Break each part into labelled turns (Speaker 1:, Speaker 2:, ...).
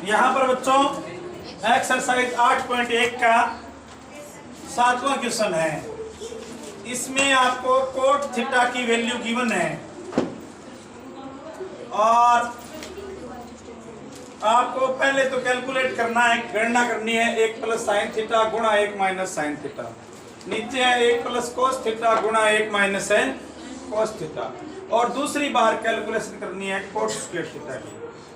Speaker 1: यहाँ पर बच्चों एक्सरसाइज 8.1 का 7वां क्वेश्चन है। इसमें आपको कोट थीटा की वैल्यू गिवन है और आपको पहले तो कैलकुलेट करना है, गणना करनी है 1 प्लस साइन थीटा गुणा 1 माइनस साइन थीटा। नीचे है 1 प्लस कोस थीटा गुणा 1 माइनस साइन कोस थीटा और दूसरी बार कैलकुलेशन करनी है कोट स्क्वायर थीटा की।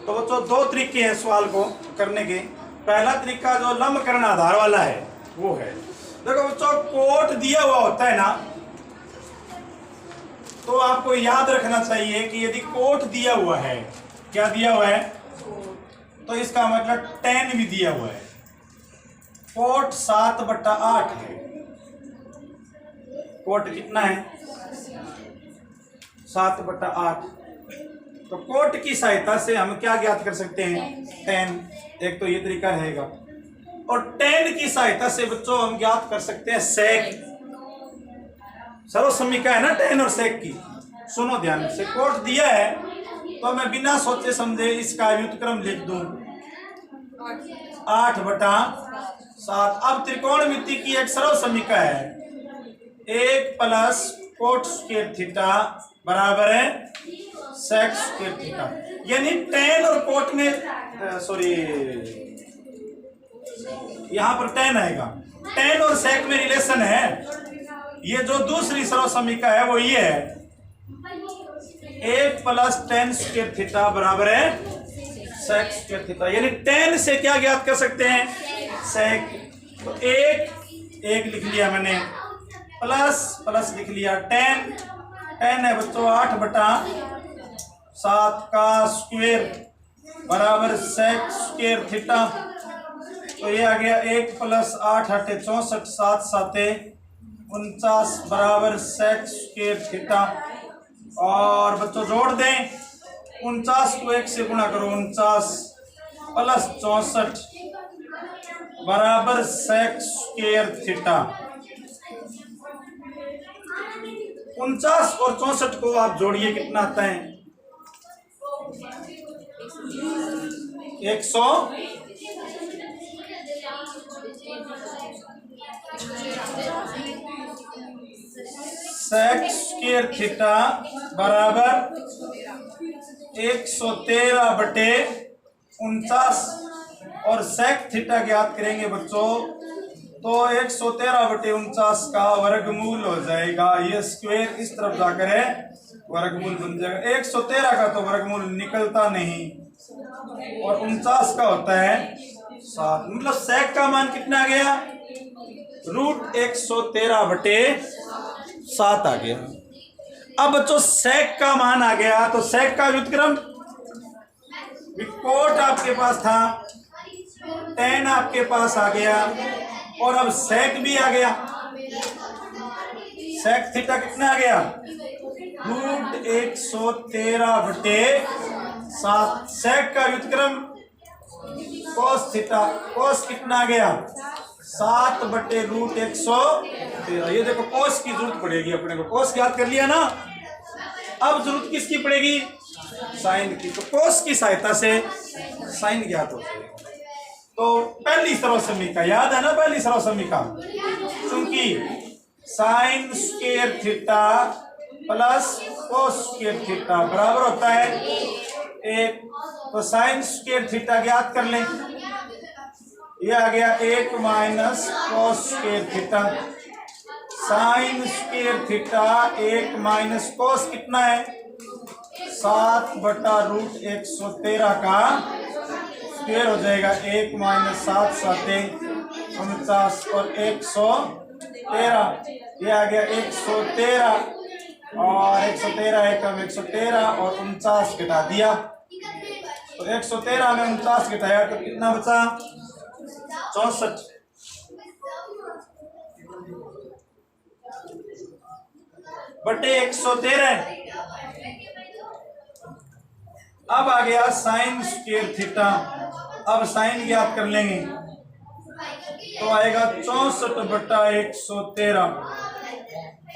Speaker 1: तो बच्चों दो तरीके हैं सवाल को करने के। पहला तरीका जो लंबकरण आधार वाला है वो है, देखो बच्चों कोट दिया हुआ होता है ना, तो आपको याद रखना चाहिए कि यदि कोट दिया हुआ है, क्या दिया हुआ है, तो इसका मतलब tan भी दिया हुआ है। कोट 7/8 है। कोट कितना है? 7/8। तो कोट की सहायता से हम क्या ज्ञात कर सकते हैं? tan। एक तो ये तरीका रहेगा और tan की सहायता से बच्चों हम ज्ञात कर सकते हैं sec। सर्वसमीका है ना tan और sec की। सुनो ध्यान से, कोट दिया है तो मैं बिना सोचे समझे इसका व्युत्क्रम लिख दूं 8/7। अब त्रिकोणमिति की एक सर्वसमीका है 1 प्लस कोट स्क्वायर थीटा बराबर है सेक स्क्वायर थीटा। यानी tan और कोट में सॉरी यहां पर tan आएगा, tan और सेक में रिलेशन है। ये जो दूसरी सर्वसमीका है वो ये है 1 प्लस tan स्क्वायर थीटा बराबर है सेक स्क्वायर थीटा। यानी tan से क्या ज्ञात कर सकते हैं? सेक। तो एक लिख लिया मैंने, प्लस लिख लिया tan है बच्चों 8/7 का स्क्वायर बराबर सेक स्क्वायर थीटा। तो ये आ गया 1 प्लस 8 × 8 = 64, 7 × 7 = 49 सेक स्क्वायर थीटा। और बच्चों जोड़ दें, 49 को 1 से गुणा करो, 49 प्लस 64 बराबर सेक स्क्वायर थीटा। 49 और 64 को आप जोड़िए, कितना आता है? 100। सेक स्क्वायर थीटा बराबर 113/49 और सेक थीटा ज्ञात करेंगे बच्चों तो 113/49 का वर्गमूल हो जाएगा। ये स्क्वायर इस तरफ जाकर है वर्गमूल बन जाएगा। 113 का तो वर्गमूल निकलता नहीं और 49 का होता है 7। मतलब सेक का मान कितना आ गया? √113/7 आ गया। अब बच्चों सेक का मान आ गया तो सेक का व्युत्क्रम, कोट आपके पास था, tan आपके पास आ गया और अब सेक भी आ गया। सेक थीटा कितना आ गया? √113/7। सेक का व्युत्क्रम कोस थीटा, कोस कितना आ गया? 7/√113। ये देखो कोस की जरूरत पड़ेगी अपने को, कोस याद कर लिया ना। अब जरूरत किसकी पड़ेगी? साइन की। तो कोस की सहायता से साइन ज्ञात हो जाएगा। तो पहली सर्वसमीका याद है ना, पहली सर्वसमीका, क्योंकि sign square theta plus cos square theta बराबर होता है 1। तो साइन स्क्वायर थीटा ज्ञात कर लें, ये आ गया 1 minus cos square theta. Sign square theta 1 minus cos कितना है? 7/√113 का स्क्वायर हो जाएगा। 1 माइनस 7 × 7 = 49 और 113। ये आ गया 113 और 113 एकम 113 और 49 घटा दिया। तो 113 में 49 घटाया तो कितना बचा? 64 बटे 113। अब आ गया साइन स्क्वायर थीटा। अब साइन ज्ञात कर लेंगे तो आएगा 64/113।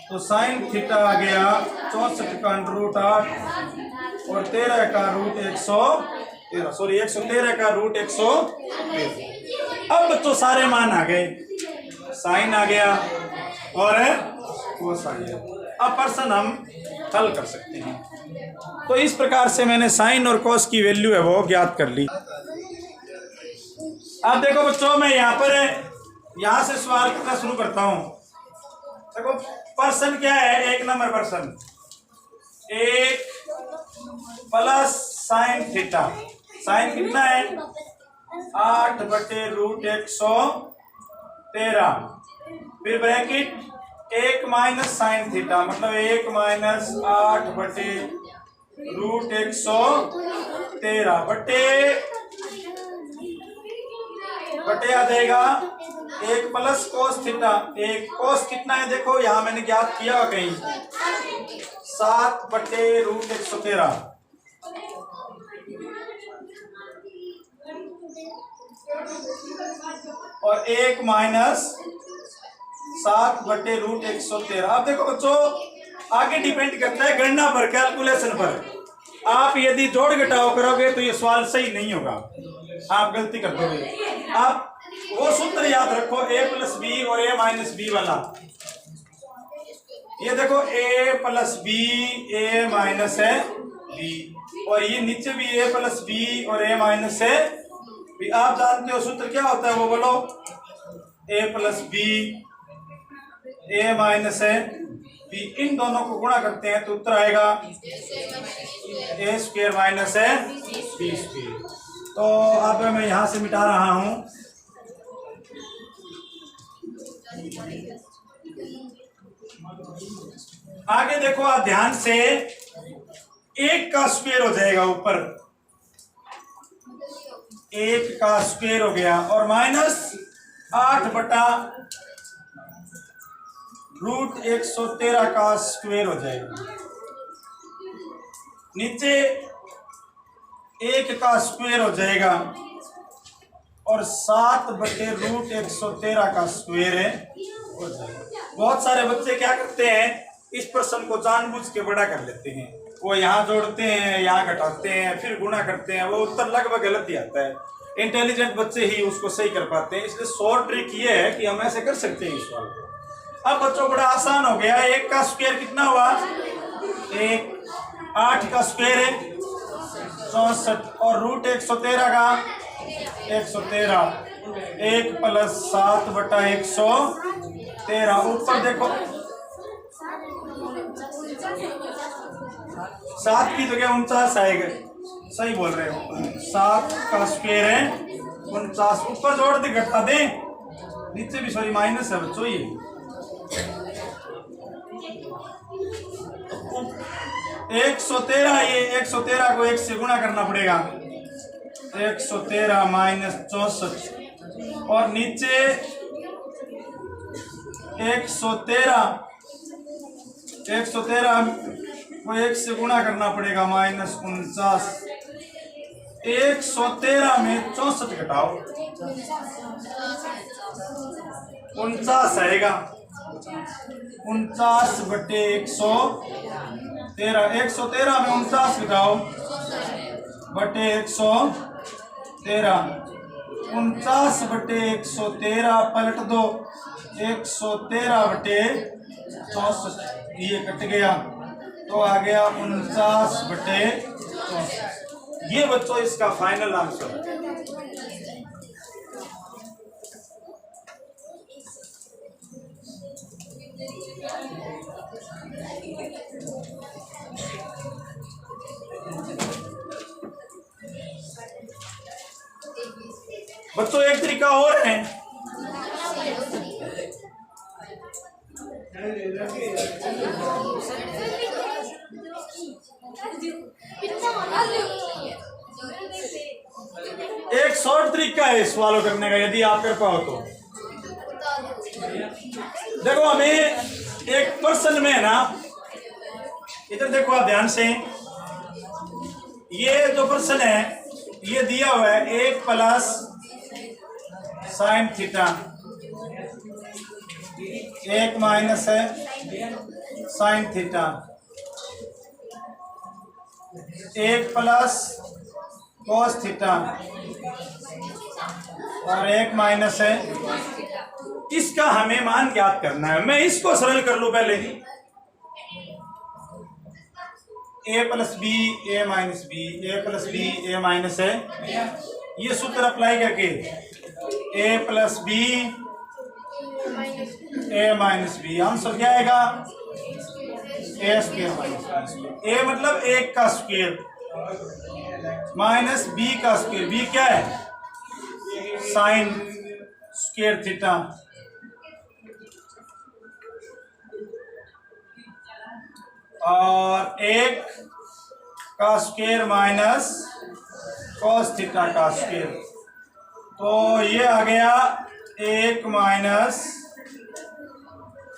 Speaker 1: तो साइन थीटा आ गया 64 का √8 और 13 का √113। 13, सॉरी 113 का रूट 113। अब बच्चों सारे मान आ गए, साइन आ गया और कोस आ गया। अब प्रश्न हम हल कर सकते हैं। तो इस प्रकार से मैंने साइन और कोस की वैल्यू है वो ज्ञात कर ली। अब देखो बच्चों, मैं यहाँ से सवाल करना शुरू करता हूं। देखो प्रश्न क्या है, 1 नंबर प्रश्न, 1 प्लस साइन थीटा। साइन कितना है? 8/√113। फिर ब्रैकेट 1 माइनस साइन थीटा, मतलब 1 माइनस 8/√113 बटे आ जाएगा 1 प्लस कोस थीटा। 1 कोस कितना है देखो, यहां मैंने ज्ञात किया कहीं 7/√113 और 1 माइनस 7/√113। अब देखो बच्चों, आगे डिपेंड करता है गणना पर, कैलकुलेशन पर। आप यदि जोड़ घटाव करोगे तो ये सवाल सही नहीं होगा, आप गलती कर दोगे। आप वो सूत्र याद रखो, a प्लस बी और a माइनस बी वाला। ये देखो a plus b, a minus है बी, और ये नीचे भी a प्लस बी और a माइनस है बी। आप जानते हो सूत्र क्या होता है वो बोलो? a plus b, a minus है बी, इन दोनों को गुणा करते हैं तो उत्तर आएगा a स्क्वायर माइनस है बी स्क्वायर। तो अब मैं यहां से मिटा रहा हूं। आगे देखो आप ध्यान से, 1 का स्क्वायर हो जाएगा ऊपर, 1 का स्क्वायर हो गया और माइनस 8/√113 का स्क्वायर हो जाएगा। नीचे 1 का स्क्वायर हो जाएगा और 7/√113 का स्क्वायर हो जाएगा। बहुत सारे बच्चे क्या करते हैं, इस प्रश्न को जानबूझ के बड़ा कर लेते हैं। वो यहाँ जोड़ते हैं, यहाँ घटाते हैं, फिर गुणा करते हैं, वो उत्तर लगभग गलत ही आता है। इंटेलिजेंट बच्चे ही उसको सही कर पाते हैं। इसलिए शॉर्ट ट्रिक ये है कि हम ऐसे कर सकते हैं इस सवाल को। अब बच्चों बड़ा आसान हो गया। 1 का स्क्वायर कितना हुआ? 8 का स्क्वायर है 64 और √113 का 113। 1 प्लस 7/113। ऊपर देखो 7 की जगह 49 आएगा, सही बोल रहे हो। 7 का स्क्वायर है 49। ऊपर जोड़ दे, घटा दे, नीचे भी सॉरी माइनस है बच्चों। ये 113, ये 113 को 1 से गुणा करना पड़ेगा। 113 माइनस 64 और नीचे 113 को 1 से गुणा करना पड़ेगा, माइनस 49। 113 में 64 घटाओ, 49 आएगा। 49/113। 113 में 49 घटाओ बटे 113। 49/113 पलट दो, 113/64। ये कट गया तो आ गया 49/64। ये बच्चों इसका फाइनल आंसर है। बच्चों एक तरीका और है, एक शॉर्ट तरीका है सवालों करने का, यदि आप कर पाओ तो। देखो हमें एक प्रश्न में है ना, इधर देखो आप ध्यान से, ये जो प्रश्न है ये दिया हुआ है 1 प्लस साइन थीटा, 1 माइनस है sine theta, 1 plus cos theta और एक माइनस है, इसका हमें मान ज्ञात करना है। मैं इसको सरल कर लूं पहले, a plus b a minus b, a plus b a minus है, ये सूत्र अप्लाई करके a plus b a minus b, answer क्या आएगा a square minus b. A मतलब एक का स्क्वायर माइनस बी का स्क्वायर, बी क्या है साइन स्क्वायर थीटा, और एक का स्क्वायर माइनस कॉस थीटा का स्क्वायर, तो ये आ गया एक माइनस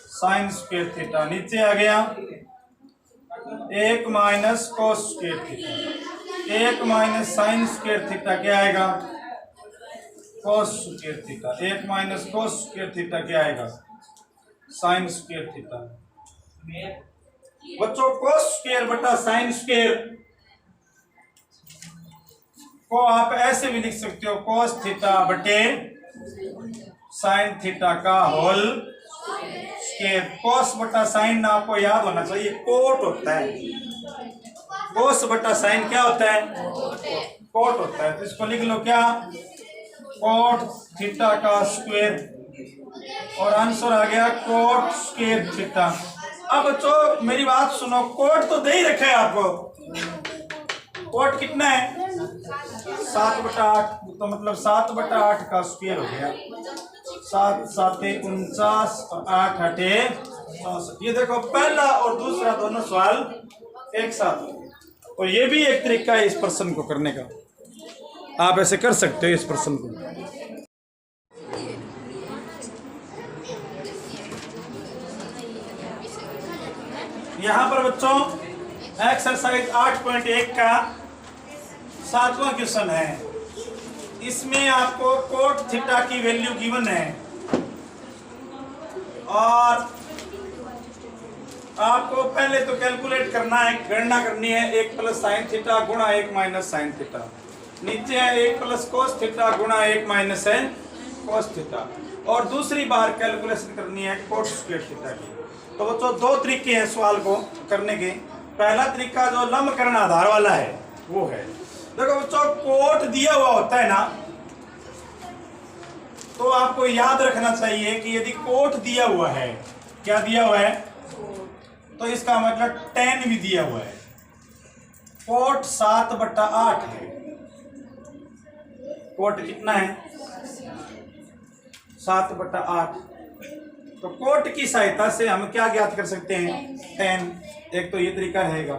Speaker 1: साइन स्क्वायर थीटा, नीचे आ गया एक माइनस कॉस स्क्वायर थीटा, एक माइनस साइन स्क्वायर थीटा क्या आएगा कॉस स्क्वायर थीटा, एक माइनस कॉस स्क्वायर थीटा क्या आएगा साइन स्क्वायर थीटा। बच्चों कॉस स्क्वायर बटा साइन स्क्वायर को आप ऐसे भी लिख सकते हो, कॉस थीटा बटे साइन थीटा का होल स्क्वायर। कॉस बटा साइन आपको याद होना चाहिए कोट होता है, कॉस बटा साइन क्या होता है कोट होता है, तो इसको लिख लो क्या कोट थीटा का स्क्वायर, और आंसर आ गया कोट स्क्वायर थीटा। अब बच्चों मेरी बात सुनो, कोट तो दे ही रखा है आपको, कोट कितना है 7/8, तो मतलब 7/8 का स्क्वायर हो गया, 7 7 49 और 8 8 64। ये देखो पहला और दूसरा दोनों सवाल एक साथ, और ये भी एक तरीका है इस प्रश्न को करने का, आप ऐसे कर सकते हो इस प्रश्न को। यहाँ पर बच्चों एक्सरसाइज 8.1 का 7वां क्वेश्चन है, इसमें आपको कोट थीटा की वैल्यू गिवन है और आपको पहले तो कैलकुलेट करना है, गणना करनी है 1 प्लस साइन थीटा गुणा 1 माइनस साइन थीटा, नीचे है 1 प्लस कोस थीटा गुणा 1 माइनस है कोस थीटा, और दूसरी बार कैलकुलेशन करनी है कोट स्क्वायर थीटा की। तो बच्चों दो तरीके हैं सवाल को करने के, पहला तरीका जो लंबकरण आधार वाला है वो है, देखो बच्चों कोट दिया हुआ होता है ना, तो आपको याद रखना चाहिए कि यदि कोट दिया हुआ है, क्या दिया हुआ है, तो इसका मतलब tan भी दिया हुआ है, कोट 7/8 है, कोट कितना है 7/8, तो कोट की सहायता से हम क्या ज्ञात कर सकते हैं tan, एक तो ये तरीका रहेगा,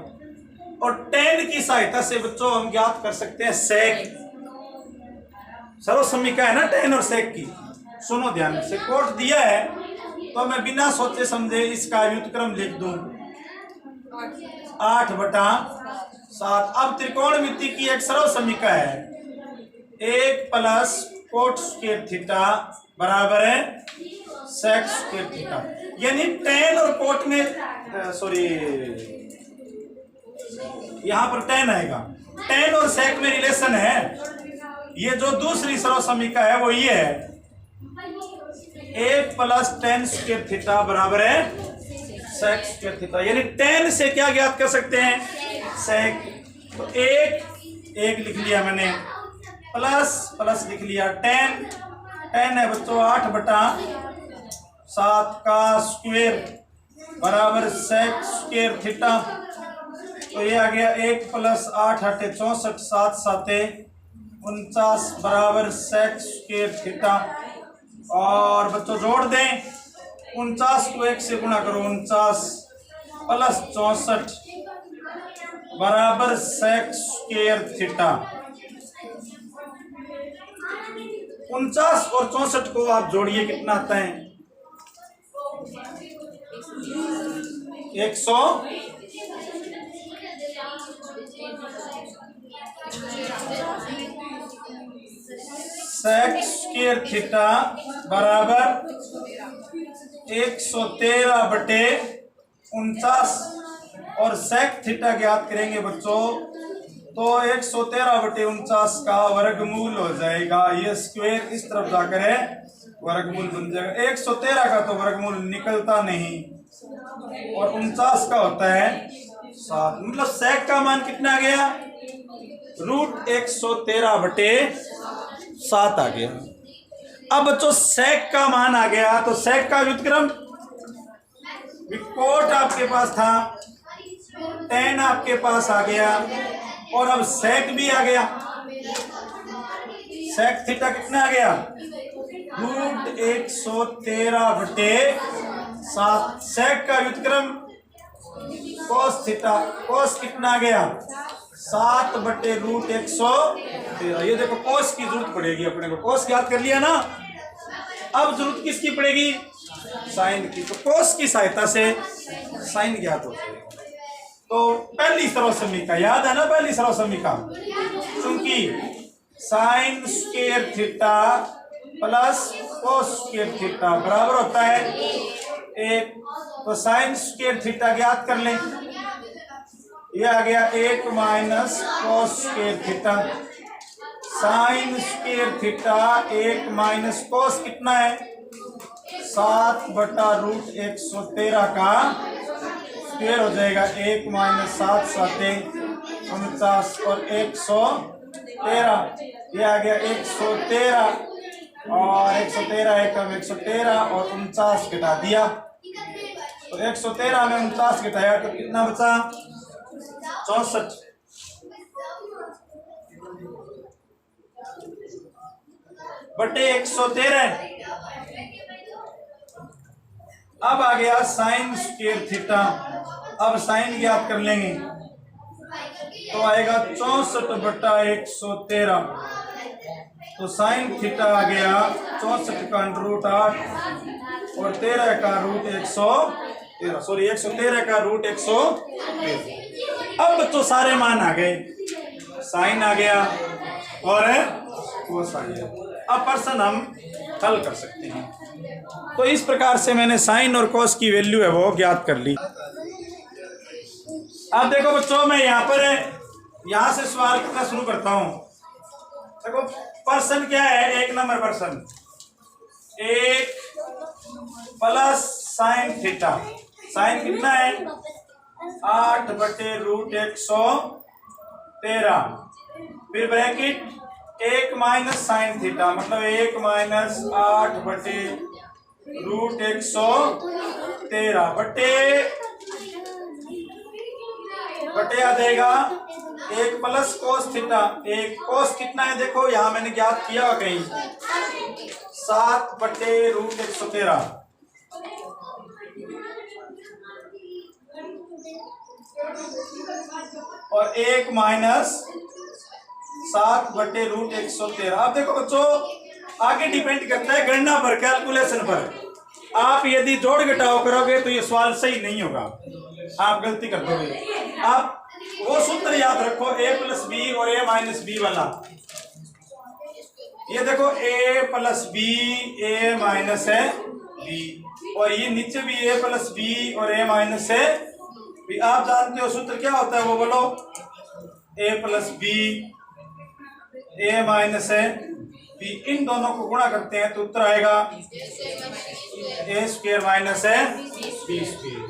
Speaker 1: और tan की सहायता से बच्चों हम ज्ञात कर सकते हैं sec, सर्वसमीका है ना tan और sec की। सुनो ध्यान से, कोट दिया है तो मैं बिना सोचे समझे इसका व्युत्क्रम लिख दूं 8/7। अब त्रिकोणमिति की एक सर्वसमीका है 1 प्लस कोट स्क्वायर थीटा बराबर है सेक स्क्वायर थीटा, यानी tan और कोट में सॉरी यहां पर tan आएगा, tan और सेक में रिलेशन है, ये जो दूसरी सर्वसमीका है वो ये है 1 प्लस tan स्क्वायर थीटा बराबर है सेक स्क्वायर थीटा, यानी tan से क्या ज्ञात कर सकते हैं सेक, तो एक लिख लिया मैंने, प्लस प्लस लिख लिया, tan है बच्चों 8/7 का स्क्वायर बराबर सेक स्क्वायर थीटा, तो ये आ गया 1 प्लस 8 8 64 7 7 49 बराबर सेक स्क्वायर थीटा, और बच्चों जोड़ दें 49 को 1 से गुणा करो, 49 प्लस 64 बराबर सेक स्क्वायर थीटा। 49 और 64 को आप जोड़िए, कितना आता है 100, सेक स्क्वायर थीटा बराबर 113/49, और सेक थीटा ज्ञात करेंगे बच्चों तो 113/49 का वर्गमूल हो जाएगा, ये स्क्वायर इस तरफ जाकर है वर्गमूल बन जाएगा। 113 का तो वर्गमूल निकलता नहीं और 49 का होता है 7, मतलब सेक का मान कितना आ गया, √113/7 आ गया। अब बच्चों सेक का मान आ गया तो सेक का व्युत्क्रम, कोट आपके पास था, tan आपके पास आ गया और अब सेक भी आ गया। सेक थीटा कितना आ गया, √113/7। सेक का व्युत्क्रम कोस थीटा, कोस कितना आ गया, 7/√113। ये देखो कोस की जरूरत पड़ेगी अपने को, कोस याद कर लिया ना। अब जरूरत किसकी पड़ेगी, साइन की। तो कोस की सहायता से साइन ज्ञात हो जाएगा। तो पहली सर्वसमीका याद है ना, पहली सर्वसमीका, क्योंकि sign square theta plus cos square theta बराबर होता है 1। तो साइन स्क्वायर थीटा ज्ञात कर लें, ये आ गया 1 minus cos square theta. Sign square theta 1 minus cos कितना है, 7/√113 का स्क्वायर हो जाएगा। 1 माइनस 7 7 49 और 113, ये आ गया 113 और 113 एकम 113 और 49 घटा दिया। तो 113 में 49 घटाया तो कितना बचा, 64 बटे 113। अब आ गया साइन स्क्वायर थीटा, अब साइन ज्ञात कर लेंगे तो आएगा 64/113। तो साइन थीटा आ गया 64 का √8 और 13 का √113, सॉरी 113 का √113। अब बच्चों सारे मान आ गए, साइन आ गया और कोस आ गया। अब प्रश्न हम हल कर सकते हैं। तो इस प्रकार से मैंने साइन और कोस की वैल्यू है वो ज्ञात कर ली। अब देखो बच्चों, मैं यहाँ से सवाल करना शुरू करता हूँ। देखो प्रश्न क्या है, 1 नंबर प्रश्न, 1 प्लस साइन थीटा, साइन कितना है 8/√113, फिर ब्रैकेट 1 माइनस साइन थीटा, मतलब 1 माइनस 8/√113 बटे आ जाएगा 1 प्लस कोस थीटा। 1 कोस कितना है, देखो यहाँ मैंने ज्ञात किया कहीं 7/√113 और 1 माइनस 7/√113। अब देखो बच्चों, आगे डिपेंड करता है गणना पर, कैलकुलेशन पर। आप यदि जोड़ घटाव करोगे तो ये सवाल सही नहीं होगा, आप गलती कर दोगे। आप वो सूत्र याद रखो, a प्लस बी और a माइनस बी वाला। ये देखो a plus b, a minus है b, और ये नीचे भी a प्लस बी और a माइनस है b। आप जानते हो सूत्र क्या होता है वो बोलो, a plus b, a minus है b, इन दोनों को गुणा करते हैं तो उत्तर आएगा a स्क्वायर माइनस है b स्क्वायर।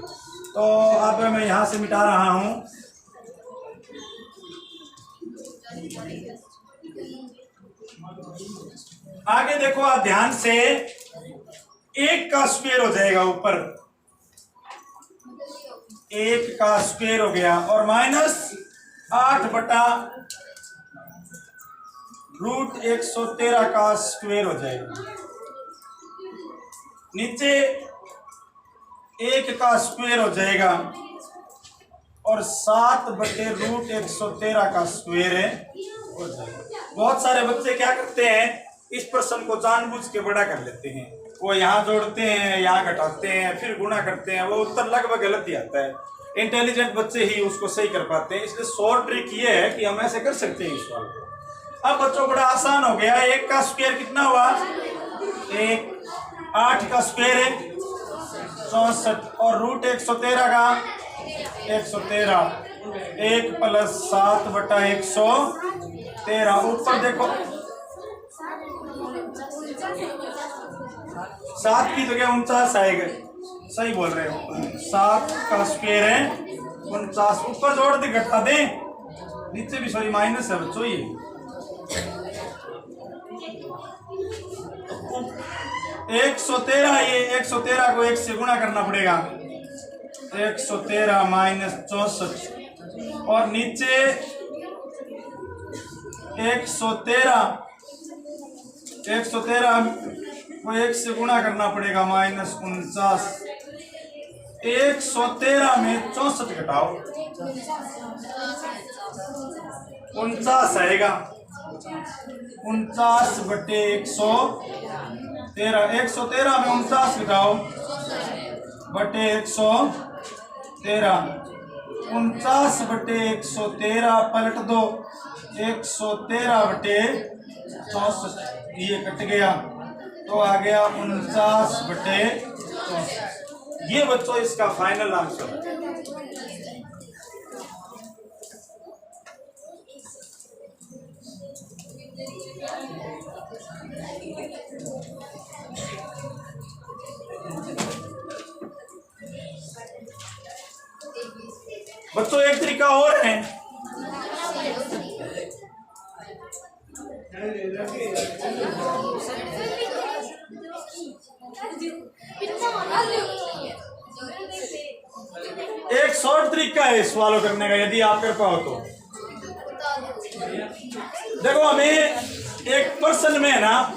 Speaker 1: तो अब मैं यहाँ से मिटा रहा हूँ। आगे देखो आप ध्यान से, 1 का स्क्वायर हो जाएगा ऊपर, 1 का स्क्वायर हो गया और माइनस 8/√113 का स्क्वायर हो जाएगा। नीचे 1 का स्क्वायर हो जाएगा और 7/√113 का स्क्वायर है हो जाएगा। बहुत सारे बच्चे क्या करते हैं, इस प्रश्न को जानबूझ के बड़ा कर लेते हैं, वो यहाँ जोड़ते हैं, यहाँ घटाते हैं, फिर गुणा करते हैं, वो उत्तर लगभग गलत ही आता है। इंटेलिजेंट बच्चे ही उसको सही कर पाते हैं। इसलिए शॉर्ट ट्रिक ये है कि हम ऐसे कर सकते हैं इस सवाल को। अब बच्चों बड़ा आसान हो गया, 1 का स्क्वायर कितना हुआ, 1, 8 का स्क्वायर है 64 और √113 का 113 1 + 7/113। ऊपर देखो 7 की जगह 49 आएगा, सही बोल रहे हो। 7 का स्क्वायर है 49। ऊपर जोड़ दे, घटा दे, नीचे भी सॉरी माइनस है बच्चों। ये 113, ये 113 को 1 से गुणा करना पड़ेगा। 113 - 64 और नीचे 113 को 1 से गुणा करना पड़ेगा -49। 113 में 64 घटाओ 49 आएगा। 49/113। 113 में 49 घटाओ बटे 113। 49/113 पलट दो 113/64। ये कट गया तो आ गया 49/64। ये बच्चों इसका फाइनल आंसर है। बच्चों एक तरीका और है, एक शॉर्ट तरीका है सवालों करने का, यदि आप कर पाओ तो। देखो हमें एक प्रश्न में है ना,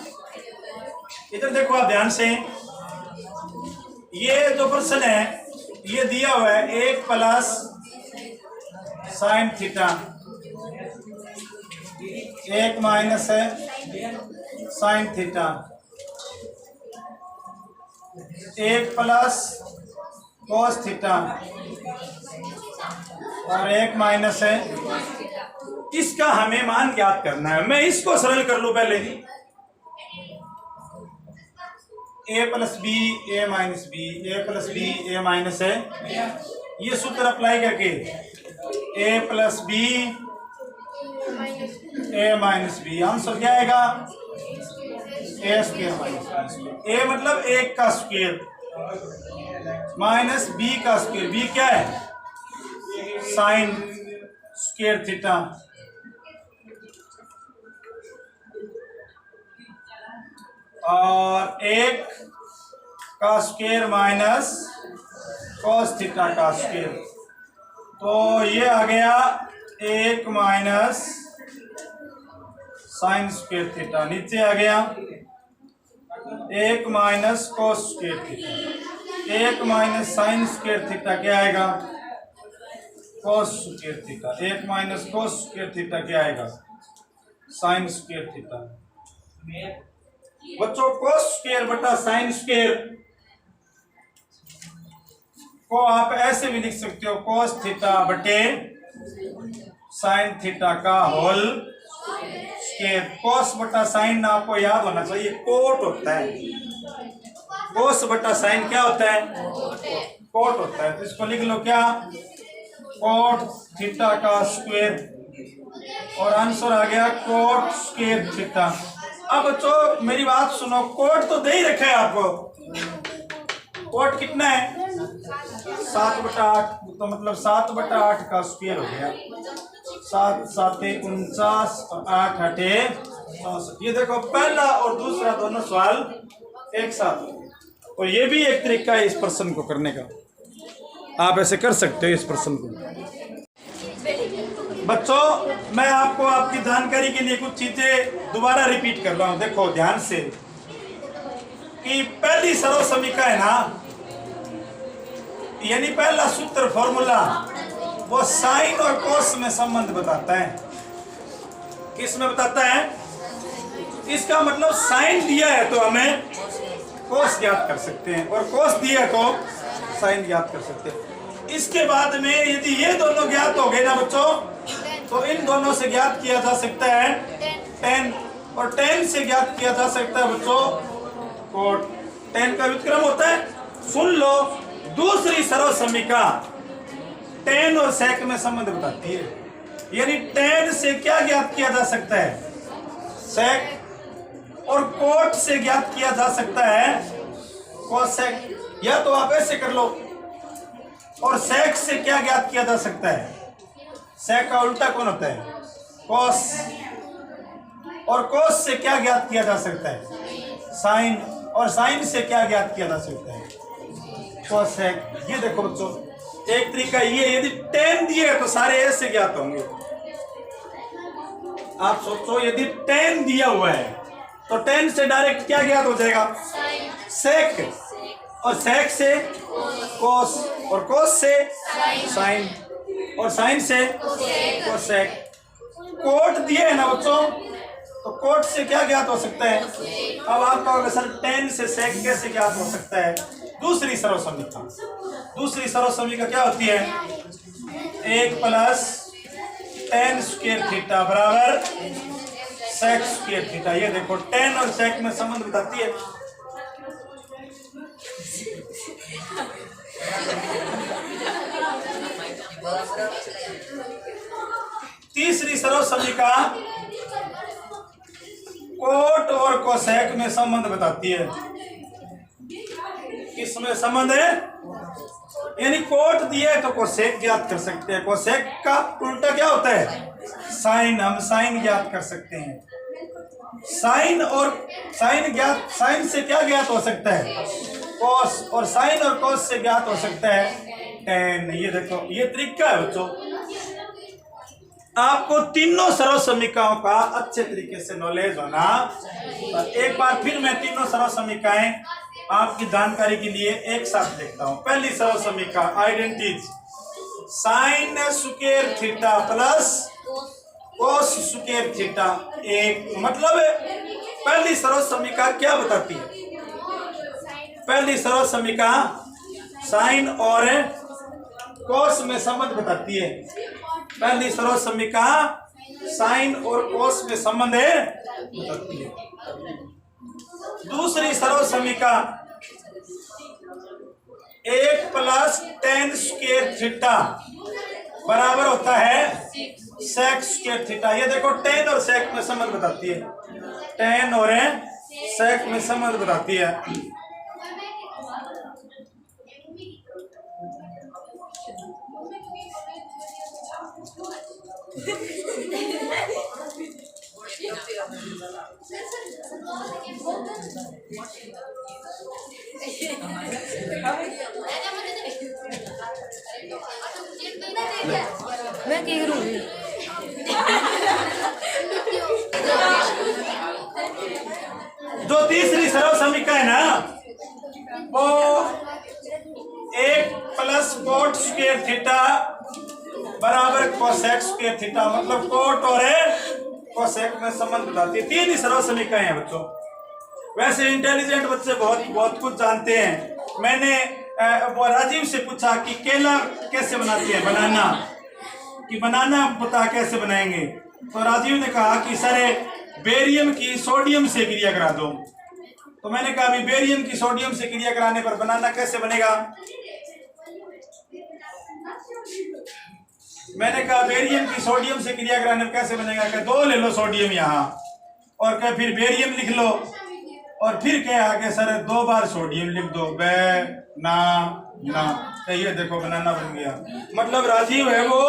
Speaker 1: इधर देखो आप ध्यान से, ये जो प्रश्न है ये दिया हुआ है 1 + sin θ, 1 - है sin θ, 1 + cos θ और 1 - है। इसका हमें मान ज्ञात करना है। मैं इसको सरल कर लूं पहले। a + b a - b, a + b a - है। ये सूत्र अप्लाई करके a + b a - b answer क्या आएगा? a² - b। a मतलब 1 का स्क्वायर माइनस b का स्क्वायर। b क्या है? Sine square theta. और 1 का स्क्वायर माइनस cos थीटा का स्क्वायर। तो ये आ गया 1 माइनस साइन स्क्वायर थीटा। नीचे आ गया 1 minus cos square theta. 1 minus sine square theta क्या आएगा? cos square theta. 1 minus cos square theta क्या आएगा? Sign square theta. बच्चों cos स्क्वायर बटा साइन स्क्वायर को आप ऐसे भी लिख सकते हो, cos थीटा बटे साइन थीटा का होल स्क्वायर। cos बटा साइन आपको याद होना चाहिए कोट होता है। cos बटा साइन क्या होता है? कोट होता है। तो इसको लिख लो क्या? कोट थीटा का स्क्वायर। और आंसर आ गया कोट स्क्वायर थीटा। अब बच्चों मेरी बात सुनो, कोट तो दे ही रखा है आपको। कोट कितना है? 7/8, तो मतलब 7/8 का स्क्वायर हो गया। 7 × 7 = 49 और 8 × 8 = 64। ये देखो पहला और दूसरा दोनों सवाल एक साथ। और ये भी एक तरीका है इस प्रश्न को करने का। आप ऐसे कर सकते हो इस प्रश्न को। बच्चों मैं आपको आपकी जानकारी के लिए कुछ चीजें दोबारा रिपीट कर रहा हूं। देखो ध्यान से कि पहली सरल समीकरण है ना, यानी पहला सूत्र फॉर्मूला वो साइन और कोस में संबंध बताता है। किस में बताता है? इसका मतलब साइन दिया है तो हमें कोस ज्ञात कर सकते हैं, और कोस दिया है तो साइन ज्ञात कर सकते हैं। इसके बाद में यदि ये दोनों ज्ञात हो गए ना बच्चों, तो इन दोनों से ज्ञात किया जा सकता है tan, और tan से ज्ञात किया जा सकता है बच्चों कोट। tan का व्युत्क्रम होता है। सुन लो दूसरी सरल समीकरण, टेन और सेक में संबंध बताती है। यानी टेन से क्या ज्ञात किया जा सकता है? सेक। और कोट से ज्ञात किया जा सकता है कोसेक। या तो आप ऐसे कर लो। और सेक से क्या ज्ञात किया जा सकता है? सेक का उल्टा कौन होता है? कोस। और कोस से क्या ज्ञात किया जा सकता है? साइन। और साइन से क्या ज्ञात किया जा सकता है? कोसेक। ये देखो बच्चों, एक तरीका ये, यदि टेन दिए तो सारे ऐसे ज्ञात होंगे। आप सोचो, यदि टेन दिया हुआ है तो टेन से डायरेक्ट क्या ज्ञात हो जाएगा? सेक। और सेक से कोस, और कोस से साइन, और साइन से कोसेक। कोट दिए है ना बच्चों, तो कोट से क्या ज्ञात हो सकता है? अब आप कहोगे सर टेन से सेक कैसे ज्ञात हो सकता है? दूसरी सर्वसमीका। दूसरी सर्वसमीका क्या होती है? 1 प्लस टेन स्क्वायर थीटा बराबर सेक स्क्वायर थीटा। ये देखो टेन और सेक में संबंध बताती है। तीसरी सर्वसमीका कोट और कोसेक में संबंध बताती है। किसमें संबंध है? यानी कोट दिया है तो कोसेक ज्ञात कर सकते हैं। कोसेक का उल्टा क्या होता है? साइन। हम साइन ज्ञात कर सकते हैं। साइन और साइन ज्ञात, साइन से क्या ज्ञात हो सकता है? कोस। और साइन और कोस से ज्ञात हो सकता है टेन। ये देखो, ये तरीका है बच्चों। आपको तीनों सर्वसमीकाओं का अच्छे तरीके से नॉलेज होना। एक बार फिर मैं तीनों सर्वसमीकाएं आपकी जानकारी के लिए एक साथ देखता हूं। पहली सर्वसमीका identities, sine square theta plus cos square theta. एक मतलब पहली सर्वसमीका क्या बताती है? पहली सर्वसमीका साइन और कोस में संबंध बताती है। पहली सर्वसमीका साइन और कोस में संबंध बताती है। दूसरी सर्वसमीका 1 प्लस टेन स्क्वायर थीटा बराबर होता है सेक स्क्वायर थीटा। ये देखो टेन और सेक में संबंध बताती है। टेन और सेक में संबंध बताती है।
Speaker 2: मैं क्या करूँ?
Speaker 1: जो तीसरी सर्वसमीका है ना, वो 1 प्लस कोट स्क्वायर थीटा बराबर कोसेक स्क्वायर थीटा। मतलब कोट और कोसेक में संबंध बताती है। तीन ही सर्वसमीकाएं हैं बच्चों। वैसे इंटेलिजेंट बच्चे बहुत कुछ जानते हैं। मैंने वो राजीव से पूछा कि केला कैसे बनाती है, बनाना, कि बनाना बता कैसे बनाएंगे। तो राजीव ने कहा कि सर बेरियम की सोडियम से क्रिया करा दो। तो मैंने कहा अभी बेरियम की सोडियम से क्रिया कराने पर बनाना कैसे बनेगा? मैंने कहा बेरियम की सोडियम से क्रिया कराने पर कैसे बनेगा? क्या 2 ले लो सोडियम यहाँ, और क्या फिर बेरियम लिख लो, और फिर क्या आगे सर 2 बार सोडियम लिख दो, ना। ये देखो बनाना बन गया। मतलब राजीव है वो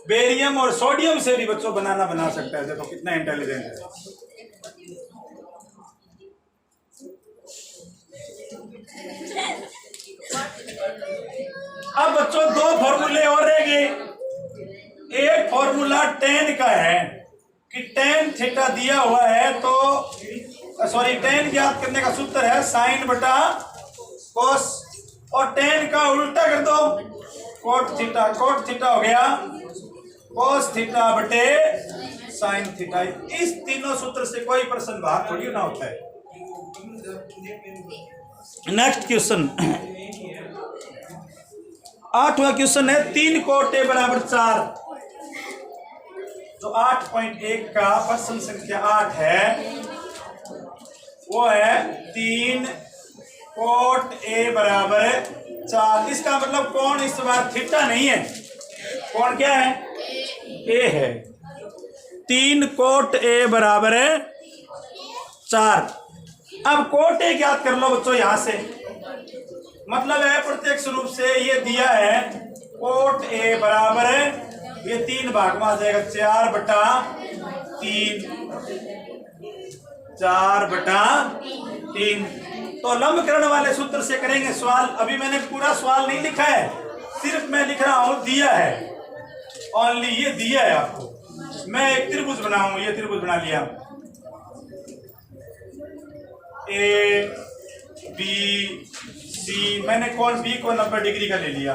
Speaker 1: बेरियम और सोडियम से भी बच्चों बनाना बना सकता है। देखो कितना इंटेलिजेंट है। अब बच्चों 2 फॉर्मूले और रह गए। एक फॉर्मूला टेन का है कि टेन थीटा दिया हुआ है तो टेन ज्ञात करने का सूत्र है साइन बटा कोस, और टेन का उल्टा कर दो कोट थीटा। कोट थीटा हो गया कोस थीटा बटे साइन थीटा। इस तीनों सूत्र से कोई प्रश्न बाहर थोड़ी ना होता है। नेक्स्ट क्वेश्चन, 8वां क्वेश्चन है 3 कोट ए बराबर 4। जो 8.1 का प्रश्न संख्या 8 है वो है 3 कोट ए बराबर 4। इसका मतलब कोण इस बार थीटा नहीं है, कौन क्या है? ए है। 3 कोट ए बराबर है 4। अब कोट ए ज्ञात कर लो बच्चों यहां से, मतलब है प्रत्यक्ष रूप से ये दिया है कोट ए बराबर है, ये 3 भाग में आ जाएगा 4/3, 4/3। तो लंबकरण वाले सूत्र से करेंगे सवाल। अभी मैंने पूरा सवाल नहीं लिखा है, सिर्फ मैं लिख रहा हूं दिया है, ओनली ये दिया है आपको। मैं एक त्रिभुज बनाऊं, ये त्रिभुज बना लिया, ए बी सी, मैंने कौन बी को 90 डिग्री का ले लिया।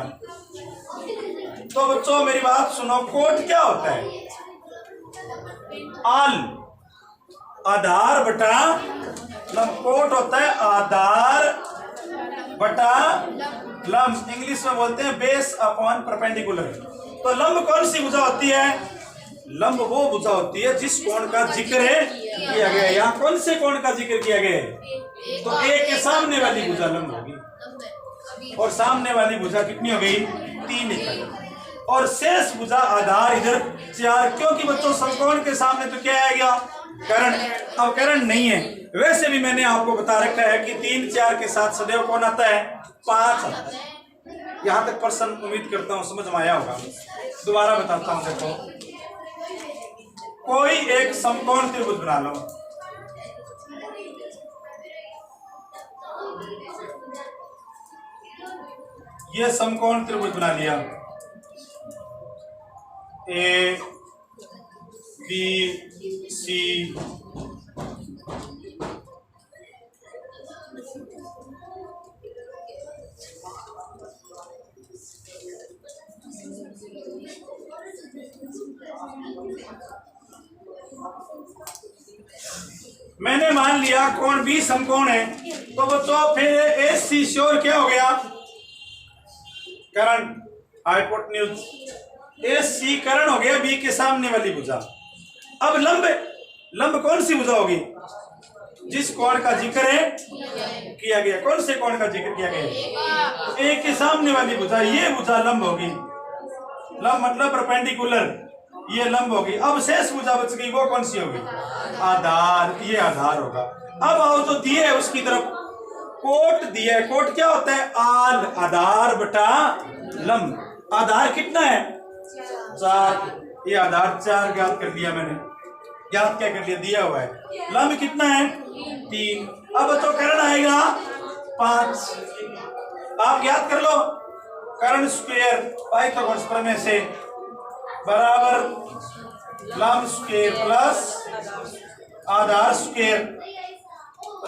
Speaker 1: तो बच्चों मेरी बात सुनो, कोट क्या होता है? आल, आधार बटा लंब। कोट होता है आधार बटा लंब, इंग्लिश में बोलते हैं बेस अपॉन परपेंडिकुलर। तो लंब कौन सी भुजा होती है? लंब वो भुजा होती है जिस कोण का जिक्र है किया गया है। यहाँ कौन से कोण का जिक्र किया गया है? तो ए के सामने वाली भुजा लंब होगी, और सामने वाली भुजा कितनी हो गई? 3 इकाई, और शेष भुजा आधार इधर 4, क्योंकि बच्चों समकोण के सामने तो क्या आएगा? कर्ण। अब कर्ण नहीं है, वैसे भी मैंने आपको बता रखा है कि 3 4 के साथ सदैव कौन आता है? 5 आता है। यहां तक प्रश्न उम्मीद करता हूं समझ में आया होगा। दोबारा बताता हूं, देखो कोई एक समकोण त्रिभुज बना लो, ये समकोण त्रिभुज बना लिया, ए बी सी, मैंने मान लिया कोण बी समकोण है, तो बच्चों फिर ए सी श्योर क्या हो गया? कर्ण, हाइपोटेन्यूज। ए सी कर्ण हो गया बी के सामने वाली भुजा। अब लंब, लंब कौन सी भुजा होगी? जिस कोण का जिक्र है किया गया। कौन से कोण का जिक्र किया गया? ए के सामने वाली भुजा, ये भुजा लंब होगी। लंब मतलब परपेंडिकुलर, ये लंब होगी। अब शेष भुजा बच गई, वो कौन सी होगी? आधार, ये आधार होगा। अब आओ जो दिए है उसकी तरफ, कोट दिया है। कोट क्या होता है? आल, आधार बटा लंब। आधार कितना है? 4, ये आधार 4 ज्ञात कर दिया मैंने। ज्ञात क्या कर दिया? दिया हुआ है। लंब कितना है? 3। अब तो कर्ण आएगा 5, आप ज्ञात कर लो। कर्ण स्क्वायर पाइथागोरस प्रमेय से बराबर लंब स्क्वायर प्लस आधार स्क्वायर।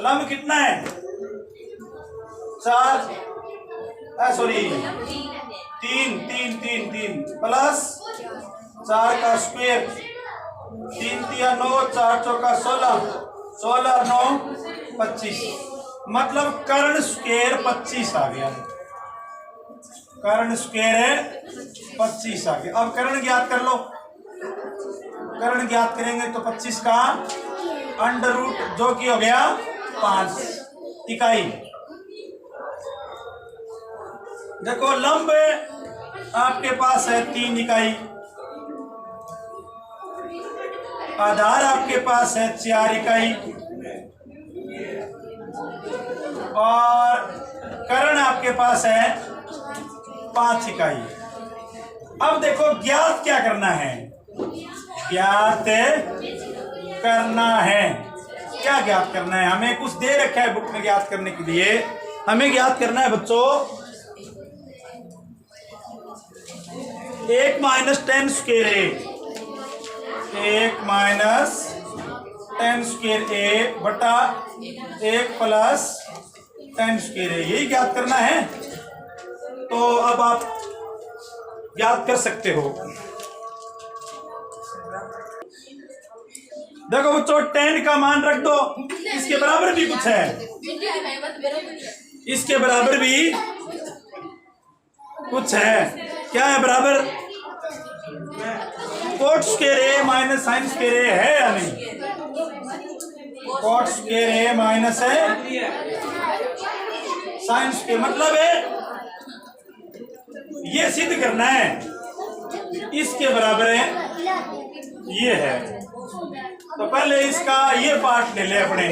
Speaker 1: लंब कितना है? 4, सॉरी 3 प्लस 4 का स्क्वायर, 3 3 9, 4 चौका 16, 16 9 25, मतलब कर्ण स्क्वायर 25 आ गया। कर्ण स्क्वायर है 25 आ गया। अब कर्ण ज्ञात कर लो। कर्ण ज्ञात करेंगे तो 25 का अंडर रूट, जो कि हो गया 5 इकाई। देखो लंब आपके पास है 3 इकाई, आधार आपके पास है 4 इकाई, और कर्ण आपके पास है 5 इकाई। अब देखो ज्ञात क्या करना है? ज्ञात करना है, क्या ज्ञात करना है? हमें कुछ दे रखा है बुक में ज्ञात करने के लिए। हमें ज्ञात करना है बच्चों 1 माइनस 10 स्क्वायर ए, 1 माइनस 10 स्क्वायर ए बटा 1 प्लस 10 स्क्वायर ए, यही ज्ञात करना है। तो अब आप ज्ञात कर सकते हो। देखो बच्चों 10 का मान रख दो, इसके बराबर भी कुछ है, इसके बराबर भी कुछ है। क्या है बराबर? Coat square A minus sine square ए है या नहीं? कोट स्क्वायर ए माइनस है साइन स्क्वायर, मतलब है ये सिद्ध करना है इसके बराबर है, ये है। तो पहले इसका ये पार्ट ले ले अपने,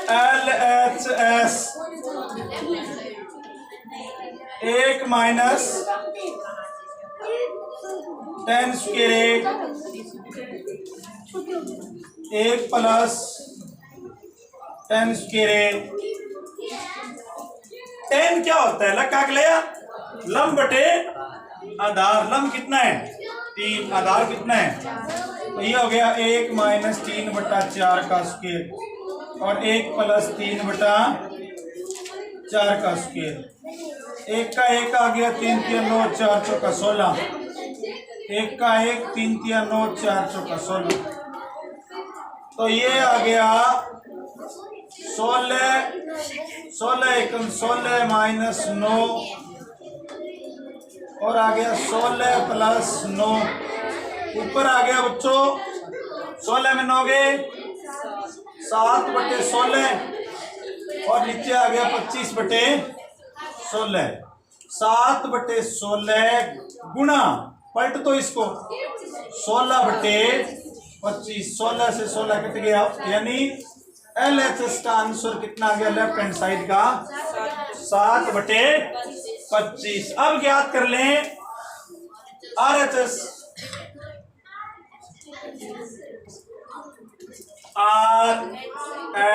Speaker 1: LHS 1 minus 10 square 1 plus 10 square. 10 क्या होता है? लगा लिया, लंब बटे आधार। लंब कितना है? 3, आधार कितना है? तो ये हो गया 1 माइनस 3 बटा 4 का स्क्वायर और 1 प्लस 3 बटा 4 का स्क्वायर। 1 का 1 आ गया, 3 3 9 4 चौका 16। 1 का 1 3 3 9 4 चौका 16। तो ये आ गया 16 16 1 16 माइनस 9 और आ गया 16 प्लस 9। ऊपर आ गया बच्चों 16 में 9 गए 7 बटे 16 और नीचे आ गया 25 बटे 16। 7 बटे 16 गुणा, पलट तो इसको, 16 बटे 25। 16 से 16 कट गया, यानी LHS का आंसर कितना आ गया लेफ्ट हैंड साइड का? 7 बटे 25। अब ज्ञात कर लें RHS।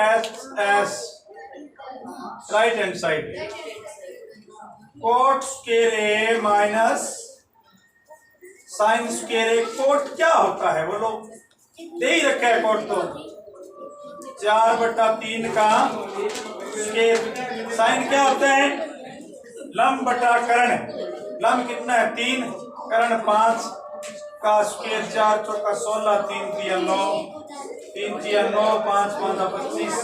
Speaker 1: RHS right hand side cot square A minus sine square A. Cot क्या होता है बोलो? दे ही रखा है कोट तो 4 बटा 3 का स्क्वायर। साइन क्या होता है? लंब बटा कर्ण। लंब कितना है? 3, कर्ण 5 का स्क्वायर। 4 चौका 16, 3 3 9, 3 3 9, 5 5 25।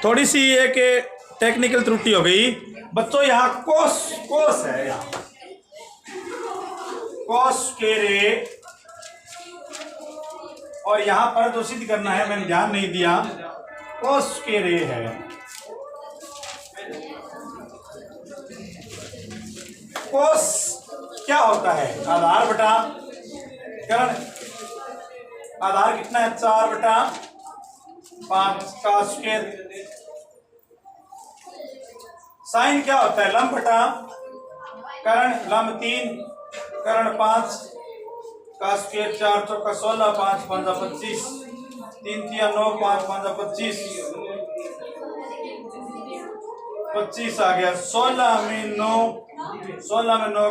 Speaker 1: थोड़ी सी एक टेक्निकल त्रुटि हो गई बच्चों। यहाँ कोस है, यहाँ कोस स्क्वायर ए, और यहाँ पर जो सिद्ध करना है मैंने ध्यान नहीं दिया, कोस स्क्वायर ए है। कोस क्या होता है? आधार बटा कर्ण। आधार कितना है? 4 बटा 5 का स्क्वायर। साइन क्या होता है? लंब बटा कर्ण। लंब 3, कर्ण 5 का स्क्वायर। 4 चौका 16, 5 5 25, 3 3 9, 5 5 25, 25 आ गया। 16 में 9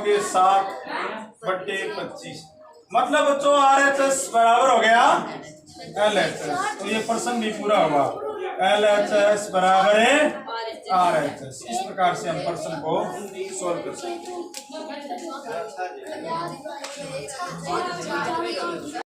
Speaker 1: के 7 बटे 25। मतलब बच्चों RHS बराबर हो गया LHS। तो ये प्रश्न भी पूरा हुआ। LHS बराबर है RHS। इस प्रकार से हम प्रश्न को सोल्व कर सकते हैं।